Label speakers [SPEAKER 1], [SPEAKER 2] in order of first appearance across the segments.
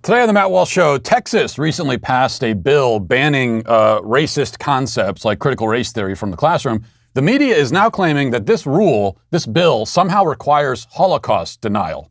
[SPEAKER 1] Today on the Matt Walsh Show, Texas recently passed a bill banning racist concepts like critical race theory from the classroom. The media is now claiming that this bill, somehow requires Holocaust denial.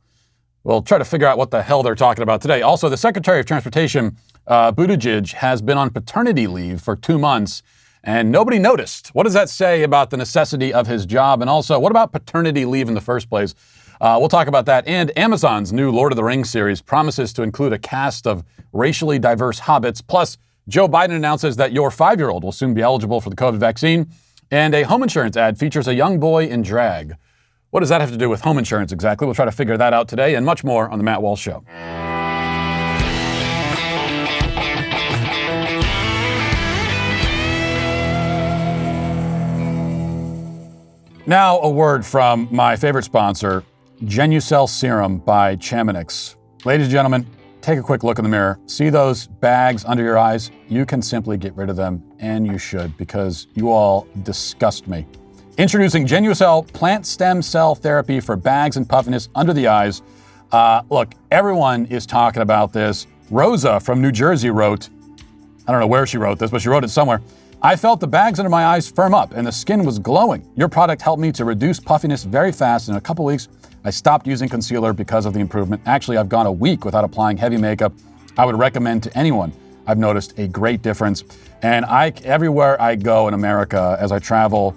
[SPEAKER 1] We'll try to figure out what the hell they're talking about today. Also, the Secretary of Transportation, Buttigieg, has been on paternity leave for 2 months, and nobody noticed. What does that say about the necessity of his job? And also, what about paternity leave in the first place? We'll talk about that. And Amazon's new Lord of the Rings series promises to include a cast of racially diverse hobbits. Plus, Joe Biden announces that your 5-year-old will soon be eligible for the COVID vaccine. And a home insurance ad features a young boy in drag. What does that have to do with home insurance exactly? We'll try to figure that out today and much more on the Matt Walsh Show. Now, a word from my favorite sponsor, Genucel Serum by Chamonix. Ladies and gentlemen, take a quick look in the mirror. See those bags under your eyes? You can simply get rid of them, and you should, because you all disgust me. Introducing Genucel Plant Stem Cell Therapy for bags and puffiness under the eyes. Look, everyone is talking about this. Rosa from New Jersey wrote, I don't know where she wrote this, but she wrote it somewhere. I felt the bags under my eyes firm up and the skin was glowing. Your product helped me to reduce puffiness very fast. In a couple weeks, I stopped using concealer because of the improvement. Actually, I've gone a week without applying heavy makeup. I would recommend to anyone. I've noticed a great difference. And everywhere I go in America, as I travel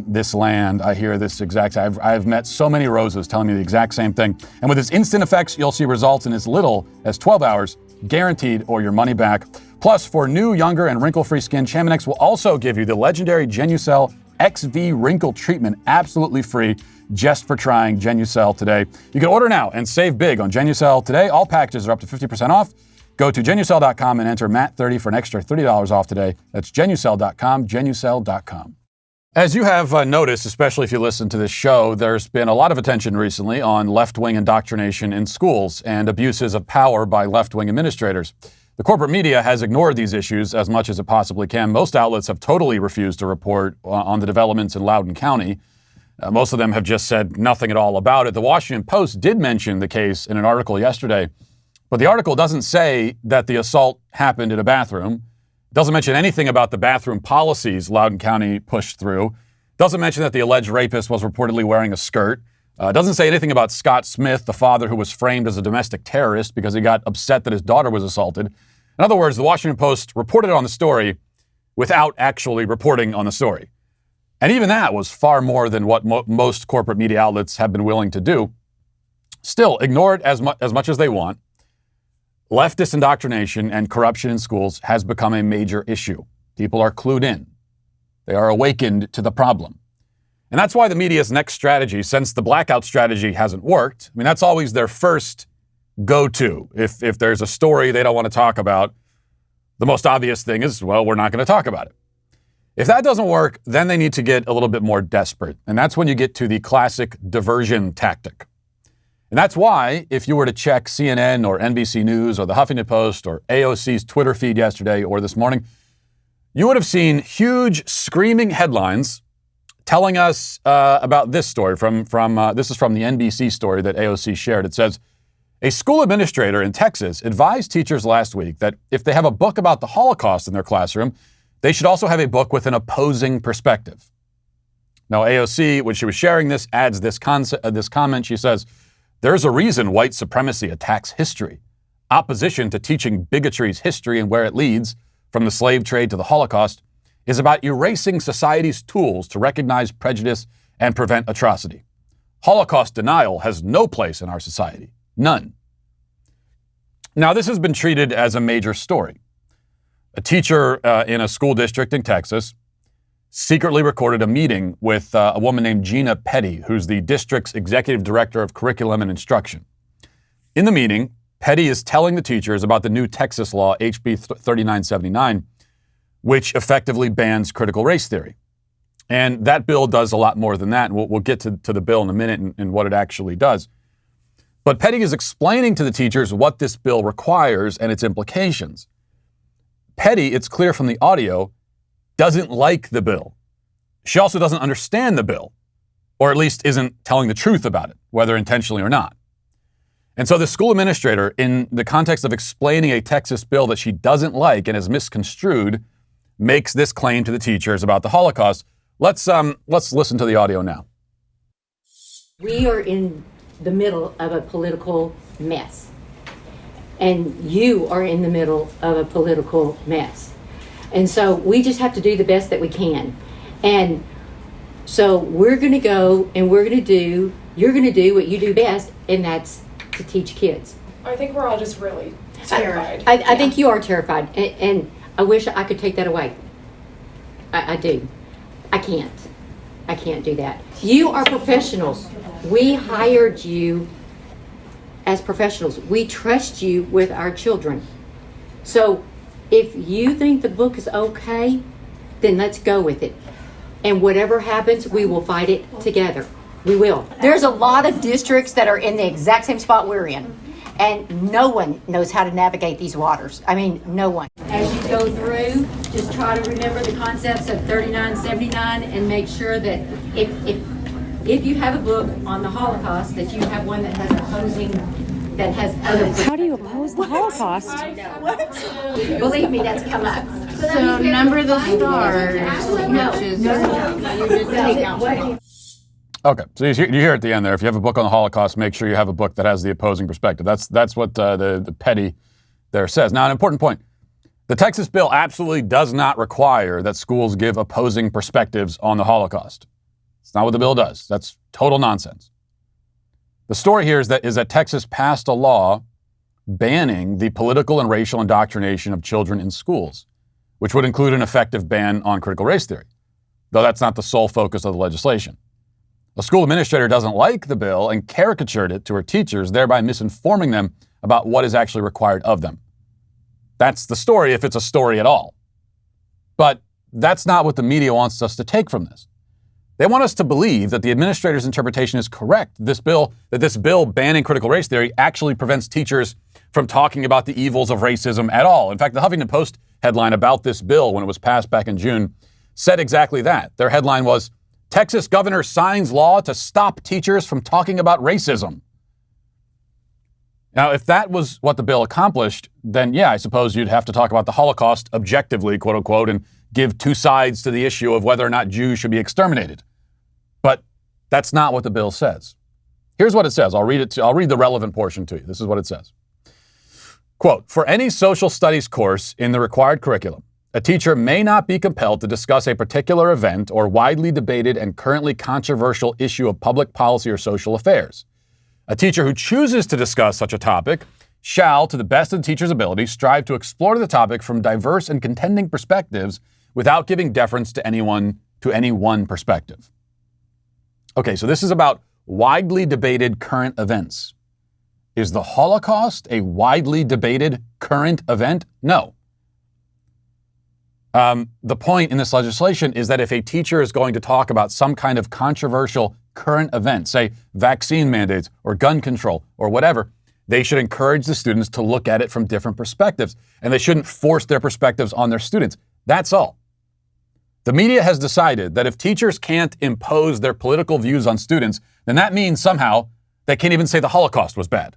[SPEAKER 1] this land, I hear this exact, I've met so many Rosas telling me the exact same thing. And with its instant effects, you'll see results in as little as 12 hours, guaranteed, or your money back. Plus, for new, younger, and wrinkle-free skin, Chamonix will also give you the legendary Genucel XV Wrinkle Treatment absolutely free just for trying Genucel today. You can order now and save big on Genucel today. All packages are up to 50% off. Go to Genucel.com and enter Matt30 for an extra $30 off today. That's Genucel.com, Genucel.com. As you have noticed, especially if you listen to this show, there's been a lot of attention recently on left-wing indoctrination in schools and abuses of power by left-wing administrators. The corporate media has ignored these issues as much as it possibly can. Most outlets have totally refused to report on the developments in Loudoun County. Most of them have just said nothing at all about it. The Washington Post did mention the case in an article yesterday, but the article doesn't say that the assault happened in a bathroom. It doesn't mention anything about the bathroom policies Loudoun County pushed through. It doesn't mention that the alleged rapist was reportedly wearing a skirt. It doesn't say anything about Scott Smith, the father who was framed as a domestic terrorist because he got upset that his daughter was assaulted. In other words, the Washington Post reported on the story without actually reporting on the story. And even that was far more than what most corporate media outlets have been willing to do. Still, ignore it as much as they want. Leftist indoctrination and corruption in schools has become a major issue. People are clued in. They are awakened to the problem. And that's why the media's next strategy, since the blackout strategy hasn't worked, I mean, that's always their first go-to. If there's a story they don't want to talk about, the most obvious thing is, well, we're not going to talk about it. If that doesn't work, then they need to get a little bit more desperate. And that's when you get to the classic diversion tactic. And that's why, if you were to check CNN or NBC News or the Huffington Post or AOC's Twitter feed yesterday or this morning, you would have seen huge screaming headlines telling us about this story this is from the NBC story that AOC shared. It says, a school administrator in Texas advised teachers last week that if they have a book about the Holocaust in their classroom, they should also have a book with an opposing perspective. Now, AOC, when she was sharing this, adds this comment. She says, there's a reason white supremacy attacks history. Opposition to teaching bigotry's history and where it leads, from the slave trade to the Holocaust, is about erasing society's tools to recognize prejudice and prevent atrocity. Holocaust denial has no place in our society. None. Now, this has been treated as a major story. A teacher in a school district in Texas secretly recorded a meeting with a woman named Gina Petty, who's the district's executive director of curriculum and instruction. In the meeting, Petty is telling the teachers about the new Texas law, HB 3979, which effectively bans critical race theory. And that bill does a lot more than that. And we'll get to the bill in a minute and what it actually does. But Petty is explaining to the teachers what this bill requires and its implications. Petty, it's clear from the audio, doesn't like the bill. She also doesn't understand the bill, or at least isn't telling the truth about it, whether intentionally or not. And so the school administrator, in the context of explaining a Texas bill that she doesn't like and is misconstrued, makes this claim to the teachers about the Holocaust. Let's listen to the audio now.
[SPEAKER 2] We are in the middle of a political mess. And you are in the middle of a political mess. And so we just have to do the best that we can. And so we're going to go and you're going to do what you do best, and that's to teach kids.
[SPEAKER 3] I think we're all just really terrified.
[SPEAKER 2] I think you are terrified, and I wish I could take that away. I do. I can't do that. You are professionals. We hired you as professionals. We trust you with our children. So if you think the book is okay, then let's go with it. And whatever happens, we will fight it together. We will.
[SPEAKER 4] There's a lot of districts that are in the exact same spot we're in, and no one knows how to navigate these waters. I mean, no one.
[SPEAKER 2] As you go through, just try to remember the concepts of 3979 and make sure that if you have a book on the Holocaust, that you have one that has other.
[SPEAKER 5] How do you oppose the Holocaust?
[SPEAKER 2] Believe me, that's come up.
[SPEAKER 5] So number the stars, which is you just take out one.
[SPEAKER 1] Okay, so you hear at the end there, if you have a book on the Holocaust, make sure you have a book that has the opposing perspective. That's what the petty there says. Now, an important point. The Texas bill absolutely does not require that schools give opposing perspectives on the Holocaust. It's not what the bill does. That's total nonsense. The story here is that Texas passed a law banning the political and racial indoctrination of children in schools, which would include an effective ban on critical race theory, though that's not the sole focus of the legislation. A school administrator doesn't like the bill and caricatured it to her teachers, thereby misinforming them about what is actually required of them. That's the story, if it's a story at all. But that's not what the media wants us to take from this. They want us to believe that the administrator's interpretation is correct. This bill banning critical race theory actually prevents teachers from talking about the evils of racism at all. In fact, the Huffington Post headline about this bill, when it was passed back in June, said exactly that. Their headline was, "Texas governor signs law to stop teachers from talking about racism." Now, if that was what the bill accomplished, then yeah, I suppose you'd have to talk about the Holocaust objectively, quote unquote, and give two sides to the issue of whether or not Jews should be exterminated. But that's not what the bill says. Here's what it says. I'll read the relevant portion to you. This is what it says. Quote, "For any social studies course in the required curriculum, a teacher may not be compelled to discuss a particular event or widely debated and currently controversial issue of public policy or social affairs. A teacher who chooses to discuss such a topic shall, to the best of the teacher's ability, strive to explore the topic from diverse and contending perspectives without giving deference to any one perspective." Okay, so this is about widely debated current events. Is the Holocaust a widely debated current event? No. The point in this legislation is that if a teacher is going to talk about some kind of controversial current event, say vaccine mandates or gun control or whatever, they should encourage the students to look at it from different perspectives, and they shouldn't force their perspectives on their students. That's all. The media has decided that if teachers can't impose their political views on students, then that means somehow they can't even say the Holocaust was bad.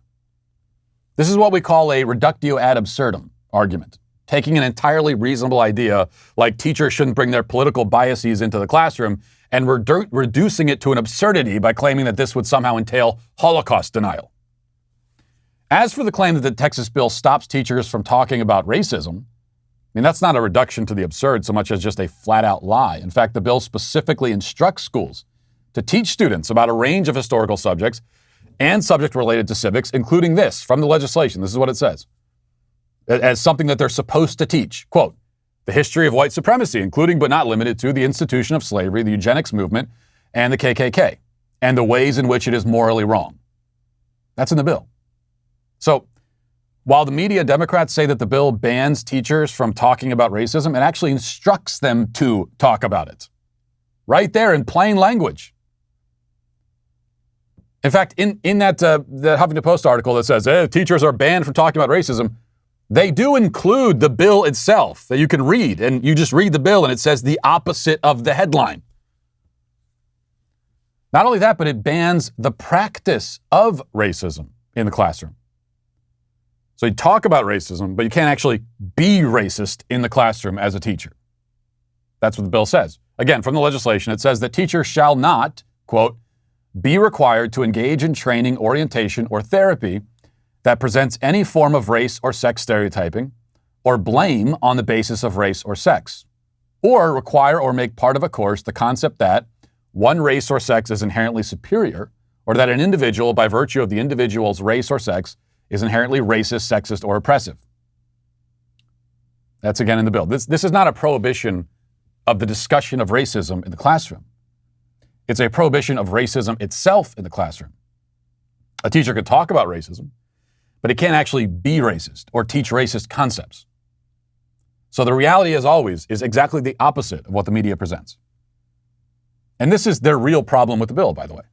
[SPEAKER 1] This is what we call a reductio ad absurdum argument. Taking an entirely reasonable idea, like teachers shouldn't bring their political biases into the classroom, and reducing it to an absurdity by claiming that this would somehow entail Holocaust denial. As for the claim that the Texas bill stops teachers from talking about racism, I mean, that's not a reduction to the absurd so much as just a flat-out lie. In fact, the bill specifically instructs schools to teach students about a range of historical subjects and subjects related to civics, including this from the legislation. This is what it says. As something that they're supposed to teach. Quote, "The history of white supremacy, including but not limited to the institution of slavery, the eugenics movement, and the KKK, and the ways in which it is morally wrong." That's in the bill. So, while the media Democrats say that the bill bans teachers from talking about racism, it actually instructs them to talk about it. Right there in plain language. In fact, in that the Huffington Post article that says teachers are banned from talking about racism, they do include the bill itself that you can read, and you just read the bill and it says the opposite of the headline. Not only that, but it bans the practice of racism. in the classroom. So you talk about racism, but you can't actually be racist in the classroom as a teacher. That's what the bill says. Again, from the legislation, it says that teachers shall not, quote, be required to engage in training, orientation, or therapy that presents any form of race or sex stereotyping or blame on the basis of race or sex, or require or make part of a course the concept that one race or sex is inherently superior, or that an individual, by virtue of the individual's race or sex, is inherently racist, sexist, or oppressive. That's again in the bill. This is not a prohibition of the discussion of racism in the classroom. It's a prohibition of racism itself in the classroom. A teacher could talk about racism, but he can't actually be racist or teach racist concepts. So the reality, as always, is exactly the opposite of what the media presents. And this is their real problem with the bill, by the way.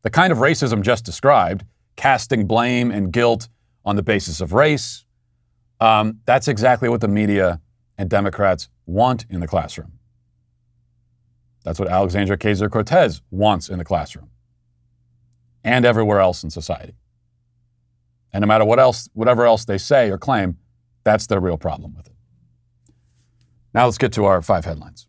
[SPEAKER 1] The kind of racism just described, casting blame and guilt on the basis of race, that's exactly what the media and Democrats want in the classroom. That's what Alexandria Ocasio-Cortez wants in the classroom and everywhere else in society. And no matter whatever else they say or claim, that's their real problem with it. Now let's get to our 5 headlines.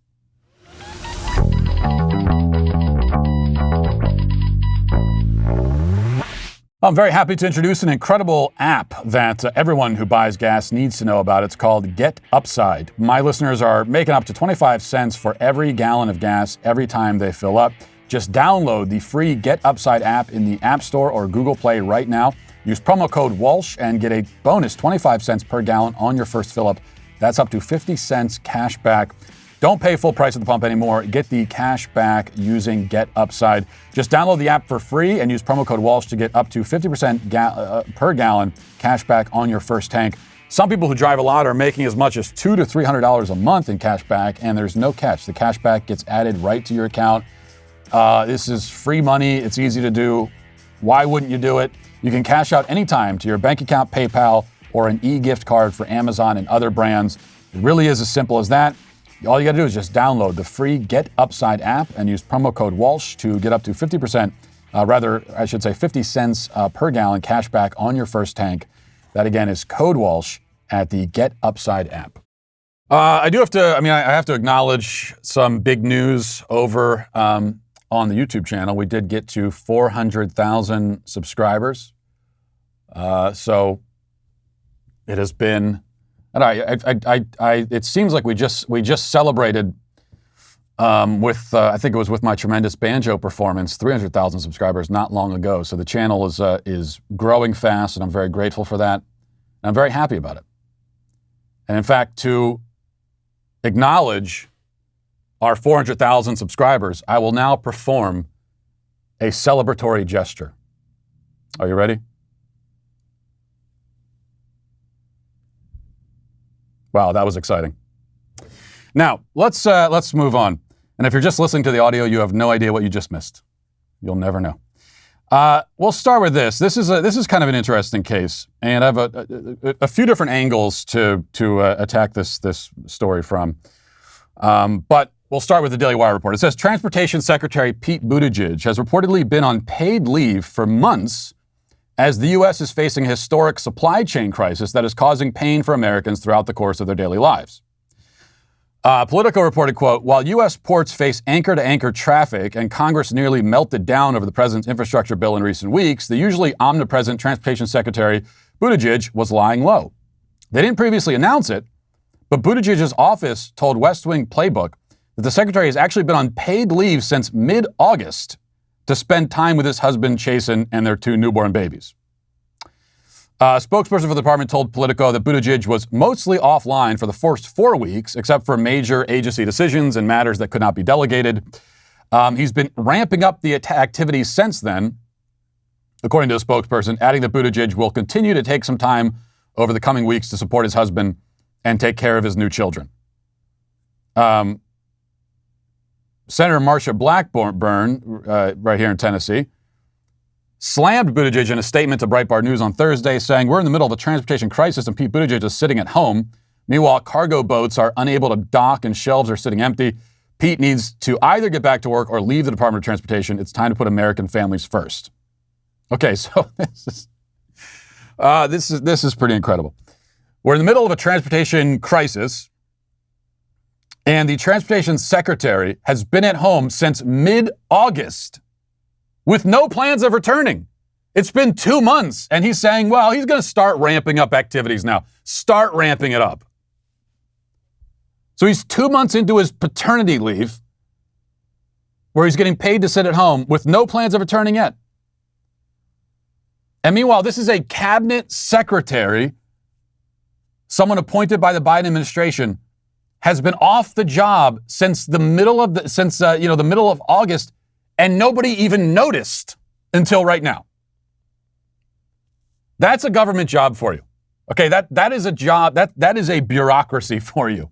[SPEAKER 1] I'm very happy to introduce an incredible app that everyone who buys gas needs to know about. It's called Get Upside. My listeners are making up to 25 cents for every gallon of gas every time they fill up. Just download the free Get Upside app in the App Store or Google Play right now. Use promo code Walsh and get a bonus 25 cents per gallon on your first fill up. That's up to 50 cents cash back. Don't pay full price at the pump anymore. Get the cash back using Get Upside. Just download the app for free and use promo code Walsh to get up to 50% per gallon cash back on your first tank. Some people who drive a lot are making as much as $200 to $300 a month in cash back, and there's no catch. The cash back gets added right to your account. This is free money. It's easy to do. Why wouldn't you do it? You can cash out anytime to your bank account, PayPal, or an e-gift card for Amazon and other brands. It really is as simple as that. All you got to do is just download the free Get Upside app and use promo code Walsh to get up to 50 cents per gallon cash back on your first tank. That again is code Walsh at the Get Upside app. I have to acknowledge some big news over on the YouTube channel. We did get to 400,000 subscribers. So it has been. It seems like we just celebrated with I think it was with my tremendous banjo performance 300,000 subscribers not long ago. So the channel is growing fast, and I'm very grateful for that. And I'm very happy about it. And in fact, to acknowledge our 400,000 subscribers, I will now perform a celebratory gesture. Are you ready? Wow, that was exciting. Now, let's move on. And if you're just listening to the audio, you have no idea what you just missed. You'll never know. We'll start with this. This is kind of an interesting case, and I have a few different angles to attack this story from. But we'll start with the Daily Wire report. It says Transportation Secretary Pete Buttigieg has reportedly been on paid leave for months as the U.S. is facing a historic supply chain crisis that is causing pain for Americans throughout the course of their daily lives. Politico reported, quote, while U.S. ports face anchor-to-anchor traffic and Congress nearly melted down over the president's infrastructure bill in recent weeks, the usually omnipresent Transportation Secretary Buttigieg was lying low. They didn't previously announce it, but Buttigieg's office told West Wing Playbook that the secretary has actually been on paid leave since mid-August to spend time with his husband, Chasen, and their 2 newborn babies. A spokesperson for the department told Politico that Buttigieg was mostly offline for the first 4 weeks, except for major agency decisions and matters that could not be delegated. He's been ramping up the activities since then, according to a spokesperson, adding that Buttigieg will continue to take some time over the coming weeks to support his husband and take care of his new children. Senator Marsha Blackburn, right here in Tennessee, slammed Buttigieg in a statement to Breitbart News on Thursday, saying, we're in the middle of a transportation crisis and Pete Buttigieg is sitting at home. Meanwhile, cargo boats are unable to dock and shelves are sitting empty. Pete needs to either get back to work or leave the Department of Transportation. It's time to put American families first. Okay, so This is pretty incredible. We're in the middle of a transportation crisis, and the transportation secretary has been at home since mid-August with no plans of returning. It's been 2 months, and he's saying, well, he's going to start ramping up activities now. Start ramping it up. So he's 2 months into his paternity leave, where he's getting paid to sit at home with no plans of returning yet. And meanwhile, this is a cabinet secretary, someone appointed by the Biden administration, has been off the job since the middle of the middle of August, and nobody even noticed until right now. That's a government job for you. Okay, that is a job, that is a bureaucracy for you,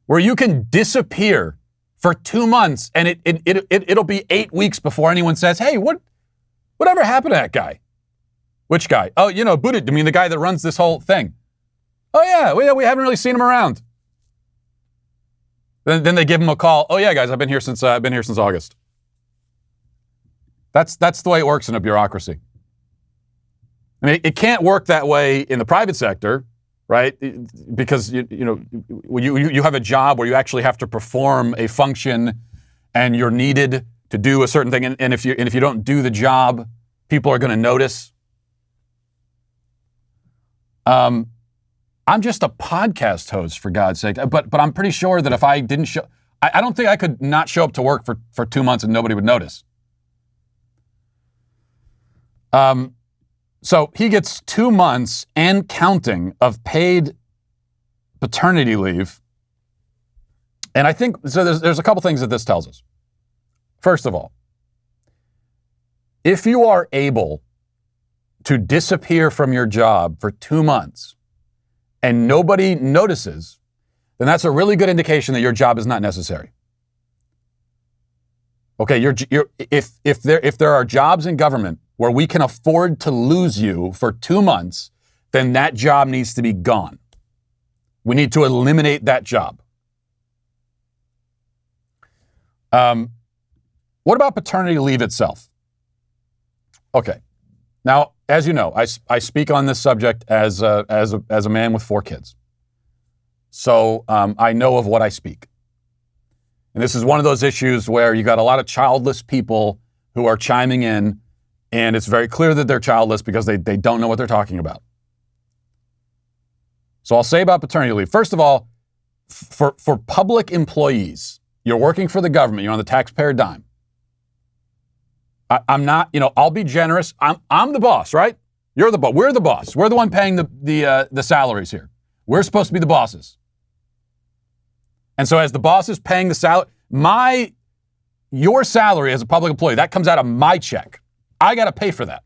[SPEAKER 1] where you can disappear for 2 months and it'll be 8 weeks before anyone says, hey, whatever happened to that guy? Which guy? Oh, Buttigieg, the guy that runs this whole thing. Oh yeah, we haven't really seen him around. Then they give him a call. Oh yeah, guys, I've been here since August. That's the way it works in a bureaucracy. I mean, it can't work that way in the private sector, right? Because you have a job where you actually have to perform a function, and you're needed to do a certain thing. And if you don't do the job, people are going to notice. I'm just a podcast host, for God's sake. But I'm pretty sure that if I didn't show, I don't think I could not show up to work for 2 months and nobody would notice. So he gets 2 months and counting of paid paternity leave. And I think, so there's a couple things that this tells us. First of all, if you are able to disappear from your job for 2 months and nobody notices, then that's a really good indication that your job is not necessary. Okay, if there are jobs in government where we can afford to lose you for 2 months, then that job needs to be gone. We need to eliminate that job. What about paternity leave itself? Okay. Now, as you know, I speak on this subject as a man with 4 kids. So I know of what I speak. And this is one of those issues where you got a lot of childless people who are chiming in, and it's very clear that they're childless because they don't know what they're talking about. So I'll say about paternity leave. First of all, for public employees, you're working for the government, you're on the taxpayer dime. I'm not, I'll be generous. I'm the boss, right? You're the boss. We're the boss. We're the one paying the salaries here. We're supposed to be the bosses. And so as the boss is paying the salary, your salary as a public employee, that comes out of my check. I got to pay for that.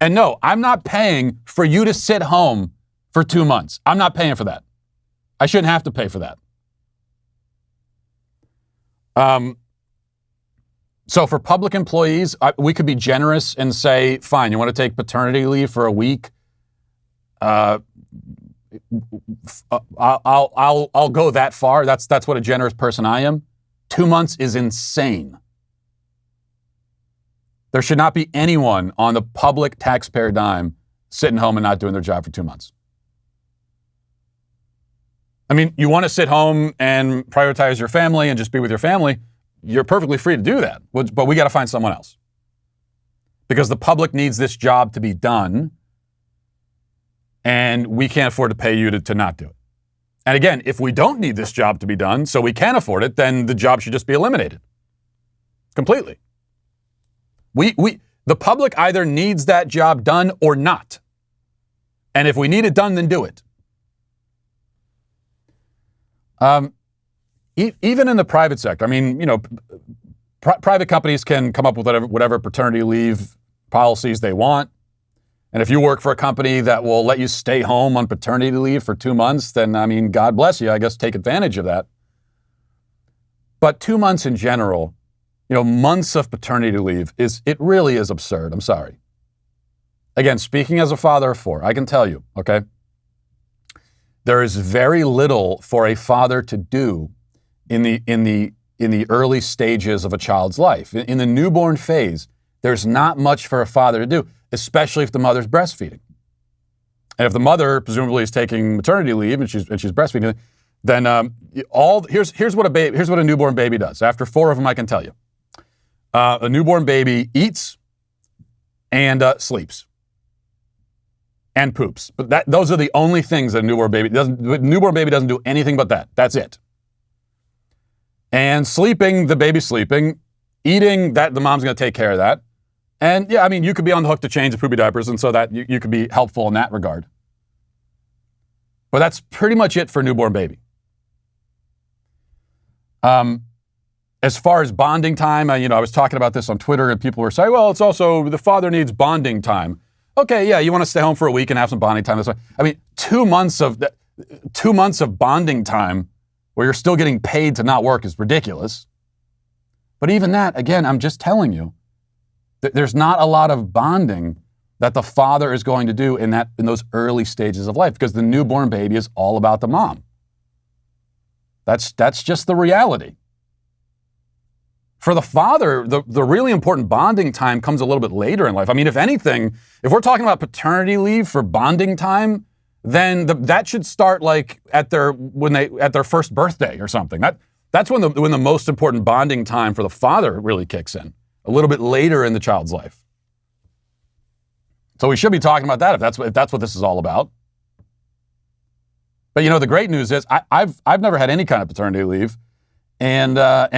[SPEAKER 1] And no, I'm not paying for you to sit home for 2 months. I'm not paying for that. I shouldn't have to pay for that. So for public employees, we could be generous and say, fine, you want to take paternity leave for a week? I'll go that far. That's what a generous person I am. 2 months is insane. There should not be anyone on the public taxpayer dime sitting home and not doing their job for 2 months. I mean, you want to sit home and prioritize your family and just be with your family, you're perfectly free to do that. But we got to find someone else. Because the public needs this job to be done, and we can't afford to pay you to not do it. And again, if we don't need this job to be done, so we can afford it, then the job should just be eliminated. Completely. The public either needs that job done or not. And if we need it done, then do it. Even in the private sector, I mean, private companies can come up with whatever paternity leave policies they want. And if you work for a company that will let you stay home on paternity leave for 2 months, then, I mean, God bless you. I guess take advantage of that. But 2 months in general, months of paternity leave it really is absurd. I'm sorry. Again, speaking as a father of 4, I can tell you, okay, there is very little for a father to do in the early stages of a child's life. In the newborn phase, there's not much for a father to do. especially if the mother's breastfeeding. And if the mother presumably is taking maternity leave and she's breastfeeding, then here's what a newborn baby does. After 4 of them, I can tell you, a newborn baby eats and sleeps and poops. But those are the only things that a newborn baby doesn't. The newborn baby doesn't do anything but that. That's it. And sleeping, the baby's sleeping. Eating, that the mom's going to take care of that. And yeah, I mean, you could be on the hook to change the poopy diapers, and so that you could be helpful in that regard. But that's pretty much it for a newborn baby. As far as bonding time, I was talking about this on Twitter, and people were saying, well, it's also the father needs bonding time. Okay, yeah, you want to stay home for a week and have some bonding time. I mean, 2 months of bonding time where you're still getting paid to not work is ridiculous. But even that, again, I'm just telling you, there's not a lot of bonding that the father is going to do in those early stages of life, because the newborn baby is all about the mom. That's just the reality. For the father, the really important bonding time comes a little bit later in life. I mean, if anything, if we're talking about paternity leave for bonding time, then that should start like at their first birthday or something. That's when the most important bonding time for the father really kicks in, a little bit later in the child's life. So we should be talking about that if that's what this is all about. But the great news is I've never had any kind of paternity leave, and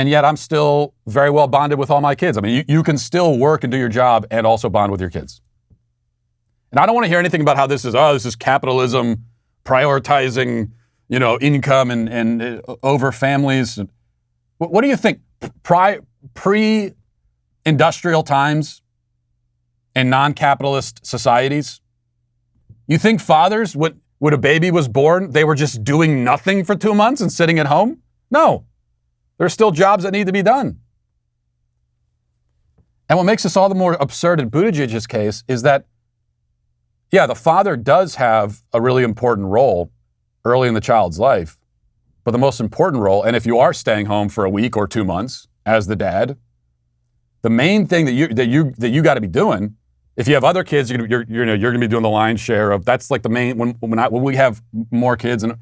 [SPEAKER 1] yet I'm still very well bonded with all my kids. I mean, you can still work and do your job and also bond with your kids. And I don't want to hear anything about how this is capitalism prioritizing, income and over families. What do you think? Pre-industrial times in non-capitalist societies, you think fathers, when a baby was born, they were just doing nothing for 2 months and sitting at home? No. There's still jobs that need to be done. And what makes this all the more absurd in Buttigieg's case is that, yeah, the father does have a really important role early in the child's life, but the most important role, and if you are staying home for a week or 2 months as the dad, the main thing that you got to be doing, if you have other kids, you're going to be doing the lion's share of. That's like the main when we have more kids, and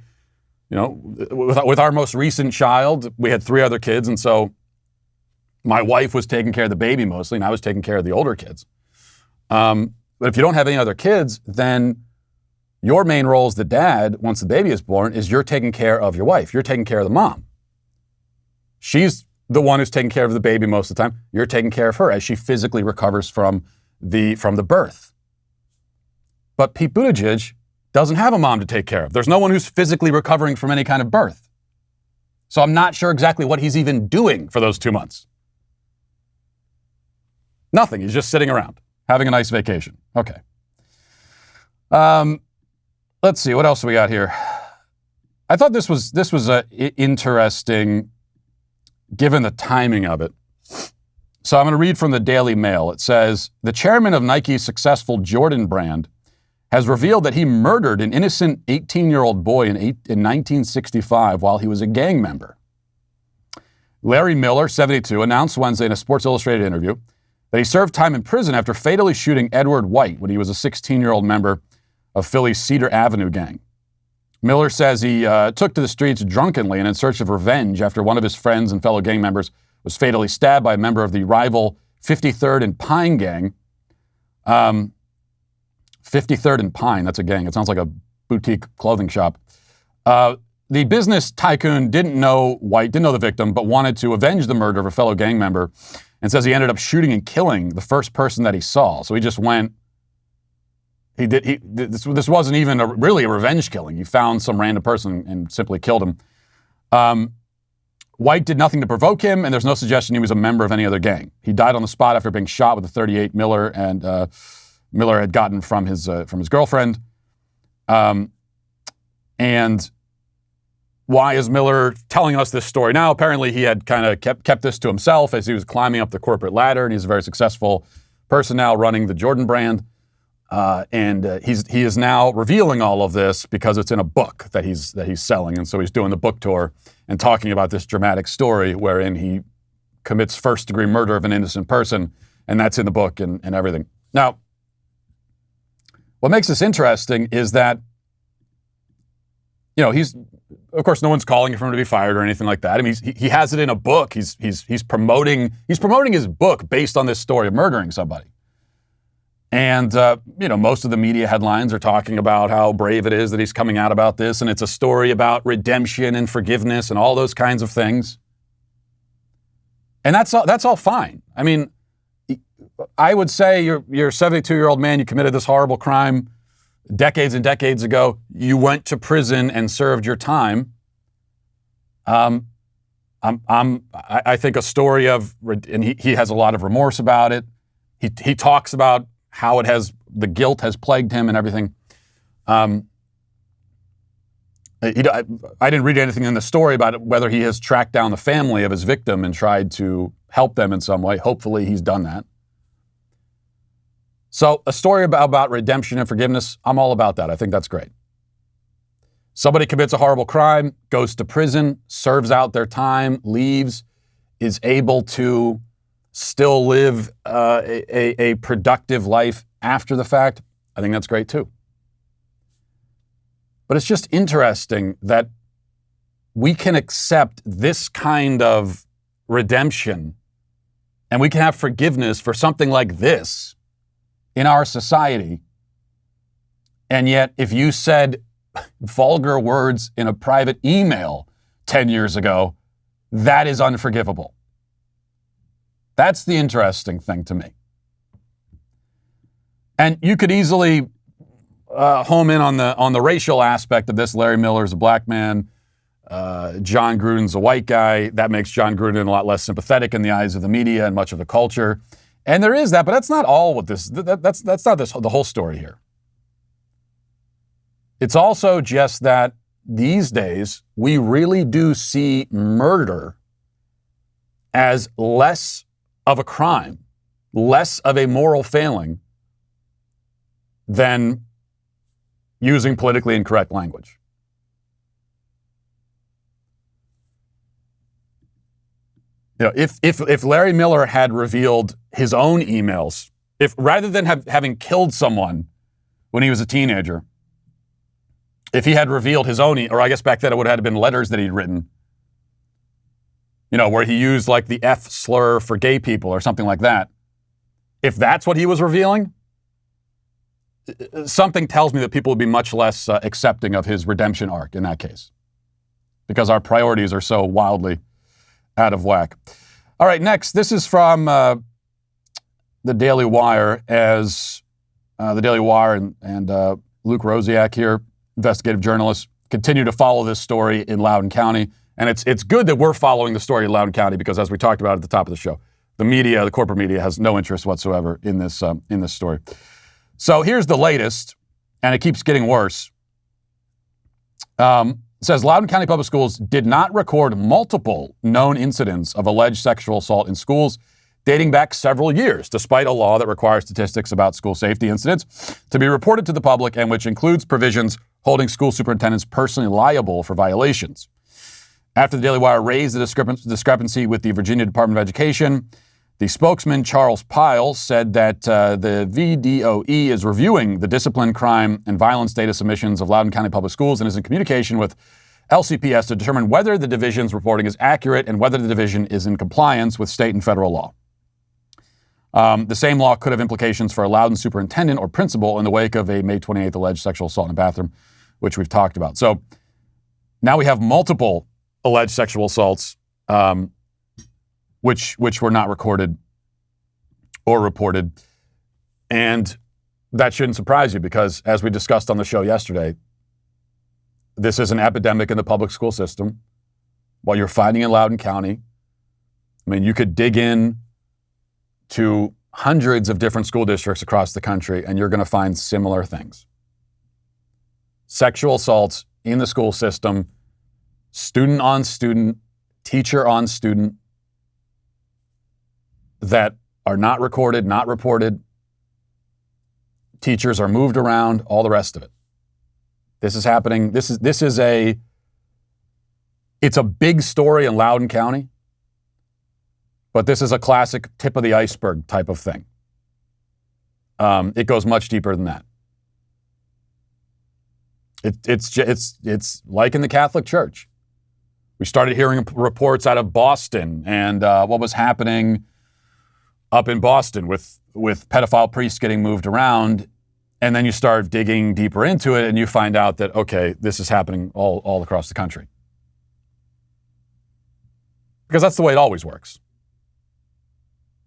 [SPEAKER 1] with our most recent child, we had 3 other kids, and so my wife was taking care of the baby mostly, and I was taking care of the older kids. But if you don't have any other kids, then your main role as the dad, once the baby is born, is you're taking care of your wife. You're taking care of the mom. She's the one who's taking care of the baby most of the time. You're taking care of her as she physically recovers from the birth. But Pete Buttigieg doesn't have a mom to take care of. There's no one who's physically recovering from any kind of birth. So I'm not sure exactly what he's even doing for those 2 months. Nothing. He's just sitting around, having a nice vacation. Okay. Let's see. What else do we got here? I thought this was interesting, given the timing of it. So I'm going to read from the Daily Mail. It says, the chairman of Nike's successful Jordan brand has revealed that he murdered an innocent 18-year-old boy in 1965 while he was a gang member. Larry Miller, 72, announced Wednesday in a Sports Illustrated interview that he served time in prison after fatally shooting Edward White when he was a 16-year-old member of Philly's Cedar Avenue gang. Miller says he took to the streets drunkenly and in search of revenge after one of his friends and fellow gang members was fatally stabbed by a member of the rival 53rd and Pine gang. 53rd and Pine, that's a gang. It sounds like a boutique clothing shop. The business tycoon didn't know White, didn't know the victim, but wanted to avenge the murder of a fellow gang member, and says he ended up shooting and killing the first person that he saw. So he just went, this wasn't even really a revenge killing. He found some random person and simply killed him. White did nothing to provoke him, and there's no suggestion he was a member of any other gang. He died on the spot after being shot with a .38 Miller, and Miller had gotten from his girlfriend. And why is Miller telling us this story now? Apparently, he had kind of kept this to himself as he was climbing up the corporate ladder, and he's a very successful person now running the Jordan brand. He is now revealing all of this because it's in a book that he's selling, and so he's doing the book tour and talking about this dramatic story wherein he commits first-degree murder of an innocent person, and that's in the book and everything. Now, What makes this interesting is that, he's, of course, no one's calling for him to be fired or anything like that. I mean, he has it in a book. He's promoting his book based on this story of murdering somebody. And, most of the media headlines are talking about how brave it is that he's coming out about this. And it's a story about redemption and forgiveness and all those kinds of things. And that's all fine. I mean, I would say you're a 72-year-old man. You committed this horrible crime decades and decades ago. You went to prison and served your time. I think a story of, and he has a lot of remorse about it. He talks about how the guilt has plagued him and everything. I didn't read anything in the story about whether he has tracked down the family of his victim and tried to help them in some way. Hopefully he's done that. So a story about redemption and forgiveness, I'm all about that. I think that's great. Somebody commits a horrible crime, goes to prison, serves out their time, leaves, is able to still live a productive life after the fact. I think that's great too. But it's just interesting that we can accept this kind of redemption and we can have forgiveness for something like this in our society. And yet, if you said vulgar words in a private email 10 years ago, that is unforgivable. That's the interesting thing to me. And you could easily home in on the racial aspect of this. Larry Miller is a black man. John Gruden's a white guy. That makes John Gruden a lot less sympathetic in the eyes of the media and much of the culture. And there is that, but that's not all what this. That's not the whole story here. It's also just that these days we really do see murder as less of a crime, less of a moral failing than using politically incorrect language. If Larry Miller had revealed his own emails, if rather than having killed someone when he was a teenager, if he had revealed his own, or I guess back then it would have been letters that he'd written, where he used like the F slur for gay people or something like that. If that's what he was revealing, something tells me that people would be much less accepting of his redemption arc in that case, because our priorities are so wildly out of whack. All right, next, this is from the Daily Wire, as the Daily Wire and Luke Rosiak here, investigative journalist, continue to follow this story in Loudoun County. And it's good that we're following the story in Loudoun County because, as we talked about at the top of the show, the media, the corporate media, has no interest whatsoever in this story. So here's the latest, and it keeps getting worse. It says Loudoun County Public Schools did not record multiple known incidents of alleged sexual assault in schools dating back several years, despite a law that requires statistics about school safety incidents to be reported to the public and which includes provisions holding school superintendents personally liable for violations. After the Daily Wire raised the discrepancy with the Virginia Department of Education, the spokesman, Charles Pyle, said that the VDOE is reviewing the discipline, crime, and violence data submissions of Loudoun County Public Schools and is in communication with LCPS to determine whether the division's reporting is accurate and whether the division is in compliance with state and federal law. The same law could have implications for a Loudoun superintendent or principal in the wake of a May 28th alleged sexual assault in a bathroom, which we've talked about. So now we have multiple alleged sexual assaults, which were not recorded or reported. And that shouldn't surprise you because, as we discussed on the show yesterday, this is an epidemic in the public school system. While you're finding in Loudoun County, I mean, you could dig in to hundreds of different school districts across the country, and you're going to find similar things. Sexual assaults in the school system, student on student, teacher on student, that are not recorded, not reported. Teachers are moved around, all the rest of it. This is happening. It's a big story in Loudoun County, but this is a classic tip of the iceberg type of thing. It goes much deeper than that. It's like in the Catholic Church. We started hearing reports out of Boston and what was happening up in Boston with pedophile priests getting moved around. And then you start digging deeper into it and you find out that, okay, this is happening all across the country. Because that's the way it always works.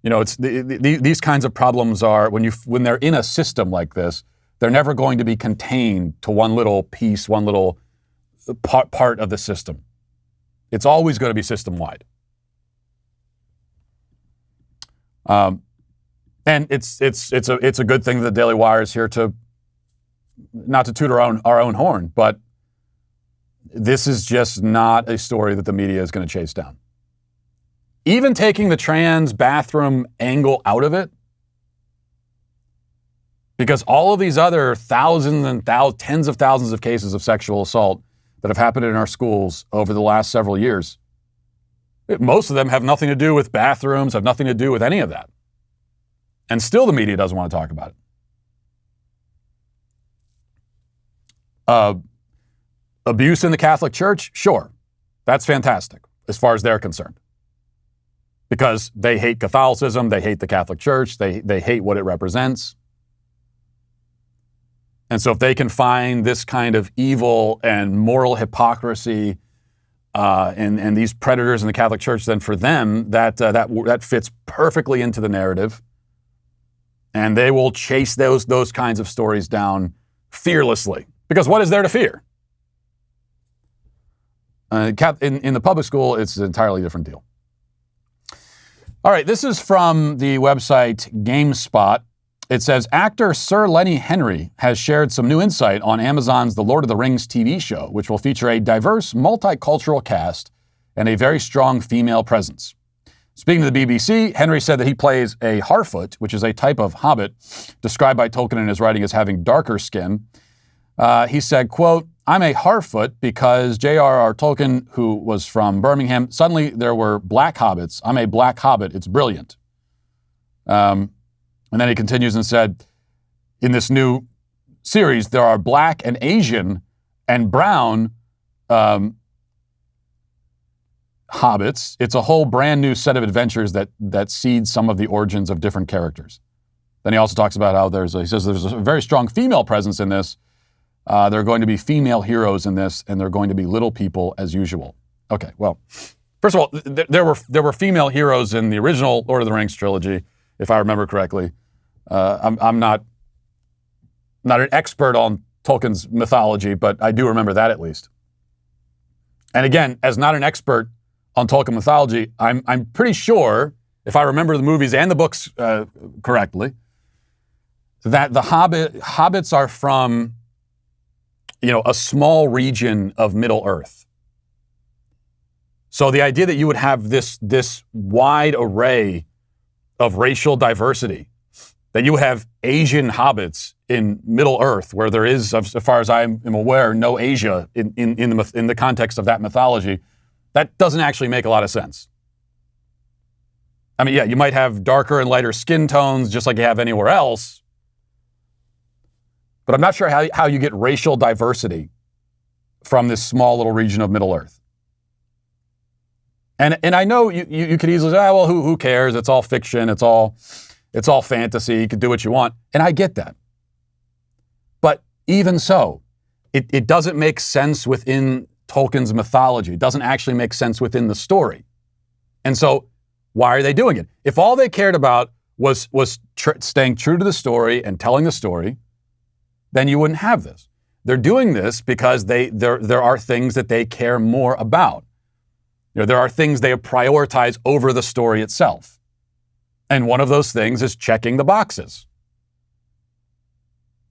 [SPEAKER 1] You know, it's these kinds of problems are, when they're in a system like this, they're never going to be contained to one little piece, one little part of the system. It's always going to be system-wide. And it's a good thing that the Daily Wire is here to, not to toot our own horn, but this is just not a story that the media is going to chase down. Even taking the trans bathroom angle out of it, because all of these other thousands and tens of thousands of cases of sexual assault that have happened in our schools over the last several years, most of them have nothing to do with bathrooms, have nothing to do with any of that. And still the media doesn't want to talk about it. Abuse in the Catholic Church? Sure. That's fantastic as far as they're concerned. Because they hate Catholicism, they hate the Catholic Church, they hate what it represents. And so if they can find this kind of evil and moral hypocrisy and these predators in the Catholic Church, then for them, that fits perfectly into the narrative. And they will chase those kinds of stories down fearlessly. Because what is there to fear? In the public school, it's an entirely different deal. All right, this is from the website GameSpot. It says, actor Sir Lenny Henry has shared some new insight on Amazon's The Lord of the Rings TV show, which will feature a diverse, multicultural cast and a very strong female presence. Speaking to the BBC, Henry said that he plays a Harfoot, which is a type of hobbit described by Tolkien in his writing as having darker skin. He said, quote, I'm a Harfoot because J.R.R. Tolkien, who was from Birmingham, suddenly there were black hobbits. I'm a black hobbit. It's brilliant. And then he continues and said, in this new series, there are black and Asian and brown hobbits. It's a whole brand new set of adventures that seeds some of the origins of different characters. Then he also talks about how he says there's a very strong female presence in this. There are going to be female heroes in this, and they're going to be little people as usual. Okay, well, first of all, there were female heroes in the original Lord of the Rings trilogy, if I remember correctly. I'm not an expert on Tolkien's mythology, but I do remember that at least. And again, as not an expert on Tolkien mythology, I'm pretty sure, if I remember the movies and the books correctly, that the hobbits are from, a small region of Middle Earth. So the idea that you would have this wide array of racial diversity, that you would have Asian hobbits in Middle Earth, where there is, as far as I am aware, no Asia in the context of that mythology, that doesn't actually make a lot of sense. I mean, yeah, you might have darker and lighter skin tones, just like you have anywhere else, but I'm not sure how you get racial diversity from this small little region of Middle Earth. And I know you could easily say, well, who cares? It's all fiction. It's all fantasy. You can do what you want. And I get that. But even so, it doesn't make sense within Tolkien's mythology. It doesn't actually make sense within the story. And so why are they doing it? If all they cared about was staying true to the story and telling the story, then you wouldn't have this. They're doing this because there are things that they care more about. There are things they prioritize over the story itself. And one of those things is checking the boxes.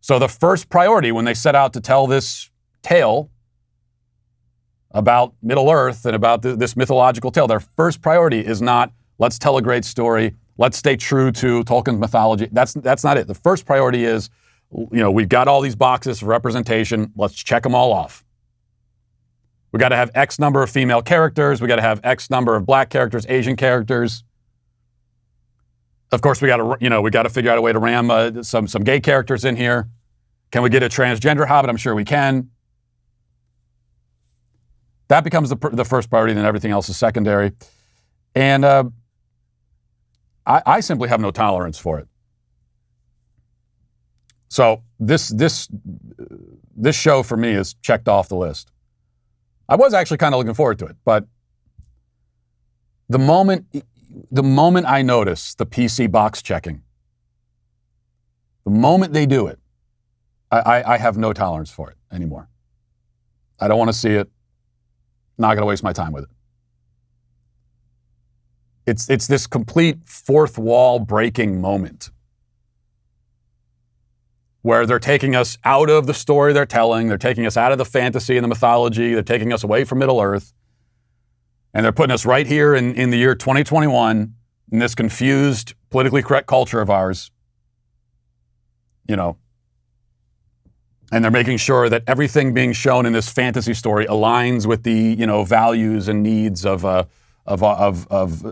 [SPEAKER 1] So the first priority when they set out to tell this tale about Middle Earth and about this mythological tale, their first priority is not, let's tell a great story, let's stay true to Tolkien's mythology. That's not it. The first priority is, we've got all these boxes for representation, let's check them all off. We got to have X number of female characters. We got to have X number of black characters, Asian characters. Of course, we got to figure out a way to ram some gay characters in here. Can we get a transgender hobbit? I'm sure we can. That becomes the first priority, and then everything else is secondary. And I simply have no tolerance for it. So this show for me is checked off the list. I was actually kind of looking forward to it, but the moment I notice the PC box checking, the moment they do it, I have no tolerance for it anymore. I don't want to see it. Not going to waste my time with it. It's this complete fourth wall breaking moment where they're taking us out of the story they're telling, they're taking us out of the fantasy and the mythology, they're taking us away from Middle Earth, and they're putting us right here in the year 2021 in this confused, politically correct culture of ours, you know, and they're making sure that everything being shown in this fantasy story aligns with the, you know, values and needs of